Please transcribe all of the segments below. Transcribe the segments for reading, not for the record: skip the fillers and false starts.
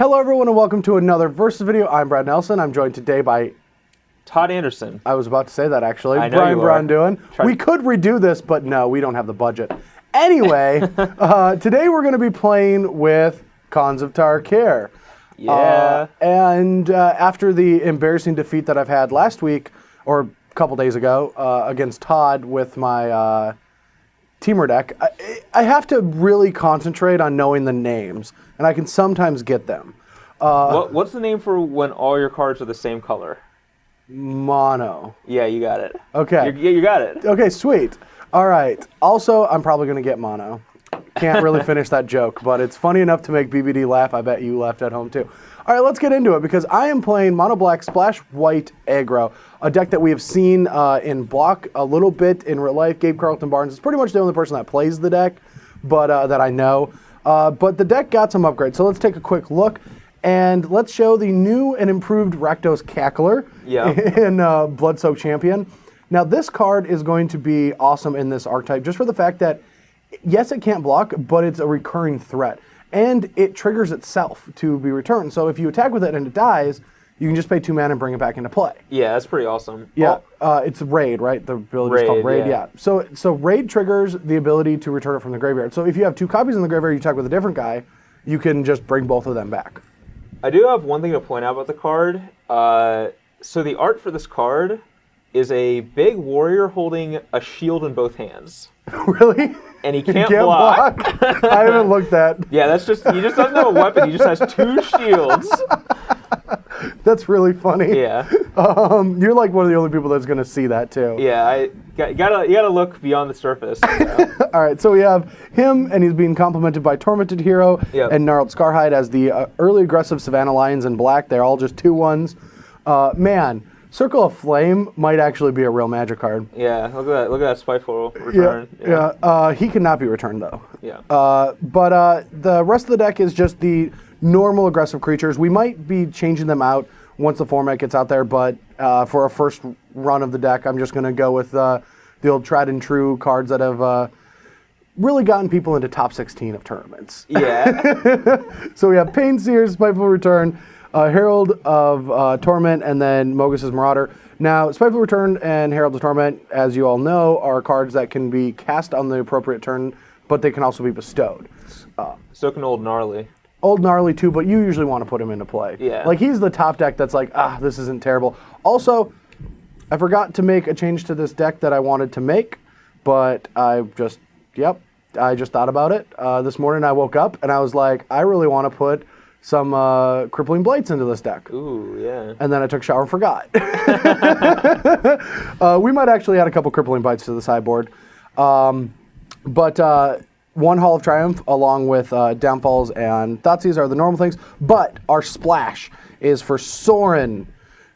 Hello everyone and welcome to another Versus video. I'm Brad Nelson. I'm joined today by Todd Anderson. I was about to say that actually. I know Brian you Brown are. doing. We could redo this, but no, we don't have the budget. Anyway, today we're going to be playing with Khans of Tarkir. Yeah. After the embarrassing defeat that I've had last week, or a couple days ago, against Todd with my Teamer deck, I have to really concentrate on knowing the names, and I can sometimes get them. What's the name for when all your cards are the same color? Mono. Yeah, you got it. Okay. You got it. Okay, sweet. All right. Also, I'm probably going to get mono. Can't really finish that joke, but it's funny enough to make BBD laugh. I bet you laughed at home too. All right, let's get into it because I am playing Mono Black Splash White Aggro, a deck that we have seen in block a little bit in real life. Gabe Carlton Barnes is pretty much the only person that plays the deck, but that I know. But the deck got some upgrades, so let's take a quick look. And let's show the new and improved Rakdos Cackler in Blood-Soaked Champion. Now, this card is going to be awesome in this archetype just for the fact that, yes, it can't block, but it's a recurring threat. And it triggers itself to be returned. So if you attack with it and it dies, you can just pay 2 mana and bring it back into play. Yeah, that's pretty awesome. Yeah, it's Raid, right? The ability is called Raid, yeah. So Raid triggers the ability to return it from the graveyard. So if you have 2 copies in the graveyard, you attack with a different guy, you can just bring both of them back. I do have one thing to point out about the card. So the art for this card is a big warrior holding a shield in both hands. Really? And he can't block. I haven't looked at. Yeah, that's just, he just doesn't have a weapon. He just has 2 shields. That's really funny. Yeah. You're like one of the only people that's going to see that too. Yeah, you gotta look beyond the surface. You know? All right, so we have him, and he's being complemented by Tormented Hero and Gnarled Scarhide as the early aggressive Savannah Lions in black. They're all just 2/1s. Man, Circle of Flame might actually be a real Magic card. Yeah, look at that spiteful return. Yeah. He cannot be returned though. Yeah. But the rest of the deck is just the normal aggressive creatures. We might be changing them out once the format gets out there, but for a first run of the deck, I'm just going to go with the old tried and true cards that have really gotten people into top 16 of tournaments. Yeah. So we have Painseer, Spiteful Return, Herald of Torment, and then Mogus's Marauder. Now, Spiteful Return and Herald of Torment, as you all know, are cards that can be cast on the appropriate turn, but they can also be bestowed. So can Old Gnarly. Old Gnarly too, but you usually want to put him into play. Yeah. Like he's the top deck that's like, this isn't terrible. Also, I forgot to make a change to this deck that I wanted to make, but I just thought about it. This morning I woke up and I was like, I really want to put some Crippling Blights into this deck. Ooh, yeah. And then I took a shower and forgot. We might actually add a couple Crippling Blights to the sideboard. One Hall of Triumph along with Downfalls and Thoughtseize are the normal things, but our splash is for Sorin,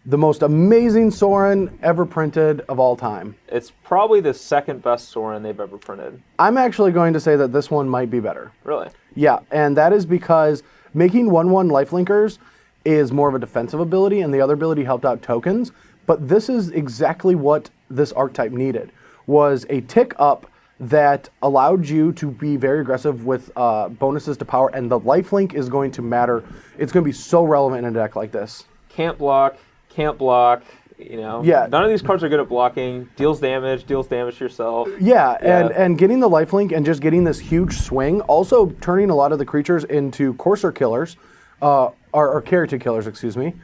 the most amazing Sorin ever printed of all time. It's probably the second best Sorin they've ever printed. I'm actually going to say that this one might be better. Really? Yeah, and that is because making 1/1 lifelinkers is more of a defensive ability, and the other ability helped out tokens, but this is exactly what this archetype needed, was a tick up that allowed you to be very aggressive with bonuses to power, and the lifelink is going to matter. It's going to be so relevant in a deck like this. Can't block, you know. Yeah. None of these cards are good at blocking. Deals damage to yourself. Yeah, and getting the lifelink and just getting this huge swing, also turning a lot of the creatures into Courser killers, or Character killers, excuse me.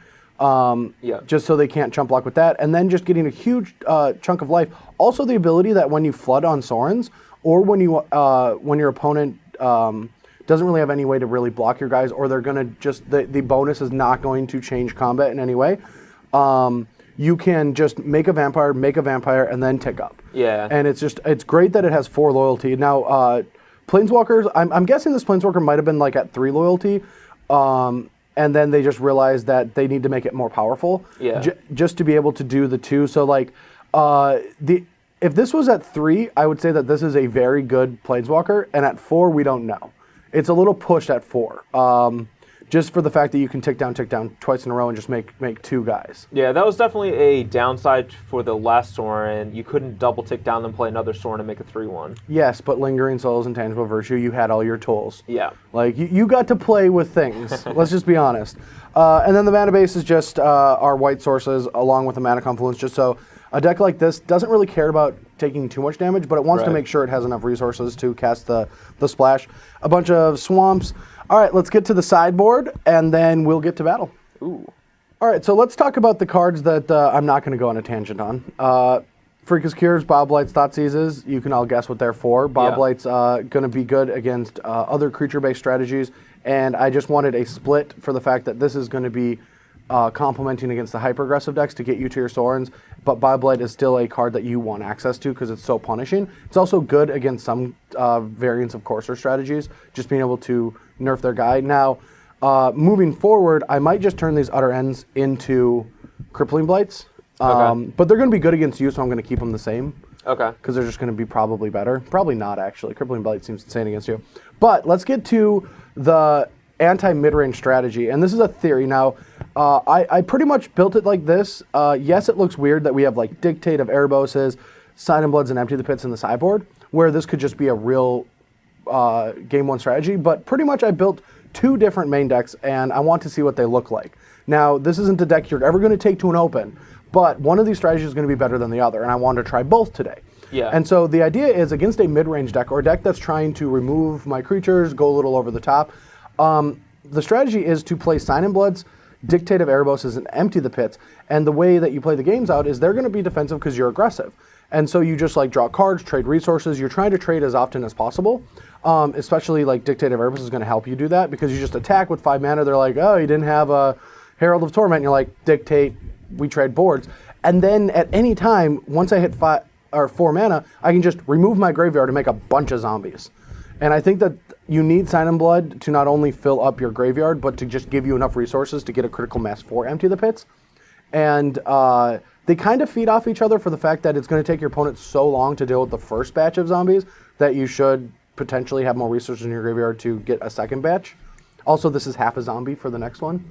Just so they can't chump block with that, and then just getting a huge chunk of life. Also, the ability that when you flood on Sorens, or when your opponent doesn't really have any way to really block your guys, or they're gonna just the bonus is not going to change combat in any way. You can just make a vampire, and then tick up. Yeah. And it's great that it has 4 loyalty. Now, Planeswalkers, I'm guessing this Planeswalker might have been like at 3 loyalty. And then they just realized that they need to make it more powerful, just to be able to do the 2. So like, if this was at 3, I would say that this is a very good Planeswalker, and at 4, we don't know. It's a little pushed at 4. just for the fact that you can tick down twice in a row and just make 2 guys. Yeah, that was definitely a downside for the last Sorin. You couldn't double tick down then play another Sorin and make a 3-1. Yes, but Lingering Souls and Tangible Virtue, you had all your tools. Yeah. Like, you got to play with things. Let's just be honest. And then the mana base is just our white sources along with the mana confluence, just so a deck like this doesn't really care about taking too much damage, but it wants to make sure it has enough resources to cast the splash. A bunch of swamps. All right, let's get to the sideboard, and then we'll get to battle. Ooh. All right, so let's talk about the cards that I'm not going to go on a tangent on. Freakus Cures, Boblight's, Thoughtseizes, you can all guess what they're for. Boblight's going to be good against other creature-based strategies, and I just wanted a split for the fact that this is going to be complementing against the hyper-aggressive decks to get you to your Sorins, but Boblight is still a card that you want access to because it's so punishing. It's also good against some variants of Courser strategies, just being able to nerf their guy. Now, moving forward, I might just turn these Utter Ends into Crippling Blights, but they're going to be good against you, so I'm going to keep them the same. Okay. Because they're just going to be probably better. Probably not, actually. Crippling Blight seems insane against you. But let's get to the anti-mid-range strategy, and this is a theory. Now, I pretty much built it like this. Yes, it looks weird that we have like Dictate of Ereboses, Sign and Bloods, and Empty the Pits in the sideboard, where this could just be a real game 1 strategy, but pretty much I built 2 different main decks, and I want to see what they look like. Now, this isn't a deck you're ever going to take to an open, but one of these strategies is going to be better than the other, and I wanted to try both today. Yeah. And so the idea is against a mid-range deck, or a deck that's trying to remove my creatures, go a little over the top, the strategy is to play Sign and Bloods, Dictate of Ereboses, and Empty the Pits, and the way that you play the games out is they're going to be defensive because you're aggressive. And so you just like draw cards, trade resources, you're trying to trade as often as possible, especially like Dictate of Ereboses is going to help you do that because you just attack with 5 mana, they're like, oh, you didn't have a Herald of Torment, and you're like, Dictate, we trade boards. And then at any time, once I hit 4 mana, I can just remove my graveyard and make a bunch of zombies. And I think that you need Sign and Blood to not only fill up your graveyard, but to just give you enough resources to get a critical mass for Empty the Pits. And they kind of feed off each other for the fact that it's going to take your opponent so long to deal with the first batch of zombies that you should potentially have more resources in your graveyard to get a second batch. Also, this is half a zombie for the next one.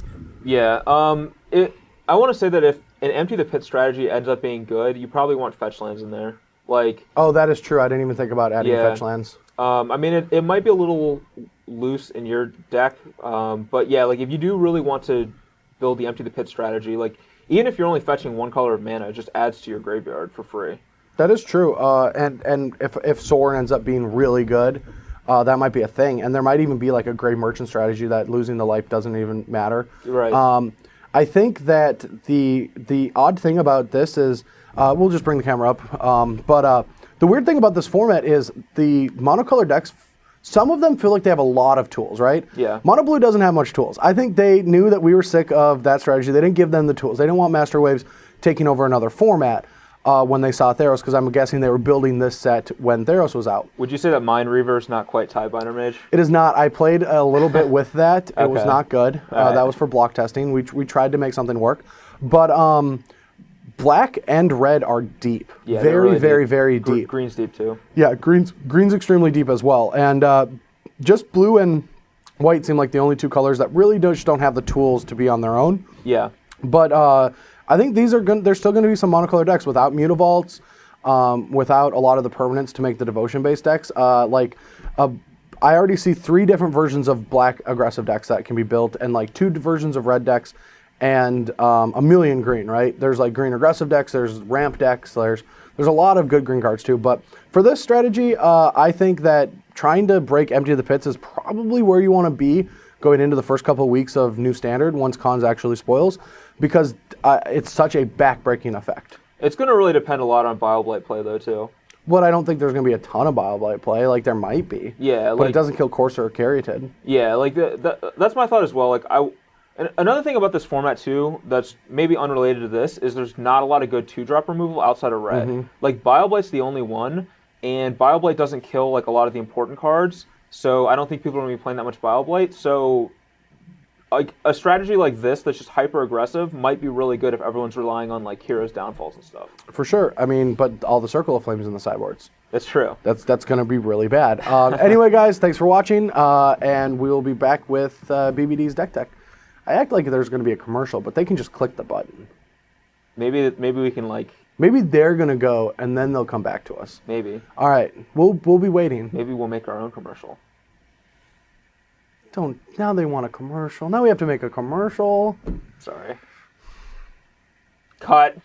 Yeah, I want to say that if an Empty the Pit strategy ends up being good, you probably want fetch lands in there. Like, oh, that is true. I didn't even think about adding fetch lands. I mean, it might be a little loose in your deck, but yeah, like if you do really want to build the Empty the Pit strategy, like even if you're only fetching 1 color of mana, it just adds to your graveyard for free. That is true. And if Sorin ends up being really good, that might be a thing. And there might even be like a Grey Merchant strategy that losing the life doesn't even matter. Right. I think that the odd thing about this is, we'll just bring the camera up, but the weird thing about this format is the monocolor decks, some of them feel like they have a lot of tools, right? Yeah. Mono Blue doesn't have much tools. I think they knew that we were sick of that strategy. They didn't give them the tools. They didn't want Master Waves taking over another format when they saw Theros, because I'm guessing they were building this set when Theros was out. Would you say that Mind Reaver is not quite Tidebinder Mage? It is not. I played a little bit with that. It was not good. Right. That was for block testing. We tried to make something work. But black and red are deep. Yeah, very, really very, deep. very deep. Green's deep too. Yeah, green's extremely deep as well. And just blue and white seem like the only 2 colors that really just don't have the tools to be on their own. Yeah. But I think these are there's still going to be some monocolor decks without Mutavaults, without a lot of the permanents to make the devotion-based decks. I already see 3 different versions of black aggressive decks that can be built, and like 2 versions of red decks, and a million green, right? There's like green aggressive decks, there's ramp decks, there's a lot of good green cards too. But for this strategy, I think that trying to break Empty the Pits is probably where you want to be going into the first couple of weeks of New Standard once Cons actually spoils, because it's such a back-breaking effect. It's going to really depend a lot on Bioblight play though too. But I don't think there's going to be a ton of Bioblight play. Like, there might be. Yeah. But it doesn't kill Courser or Caryatid. Yeah, like that's my thought as well. Like and another thing about this format too that's maybe unrelated to this is there's not a lot of good 2-drop removal outside of red. Mm-hmm. Like Bioblight's the only one, and Bioblight doesn't kill like a lot of the important cards, so I don't think people are going to be playing that much Bioblight. So like a strategy like this that's just hyper aggressive might be really good if everyone's relying on like heroes downfalls and stuff. For sure. I mean, but all the Circle of Flames in the sideboards. That's true. That's going to be really bad. Anyway, guys, thanks for watching, and we will be back with BBD's Deck Tech. I act like there's going to be a commercial, but they can just click the button. Maybe we can like. Maybe they're going to go, and then they'll come back to us. Maybe. All right, we'll be waiting. Maybe we'll make our own commercial. Now they want a commercial. Now we have to make a commercial. Sorry. Cut.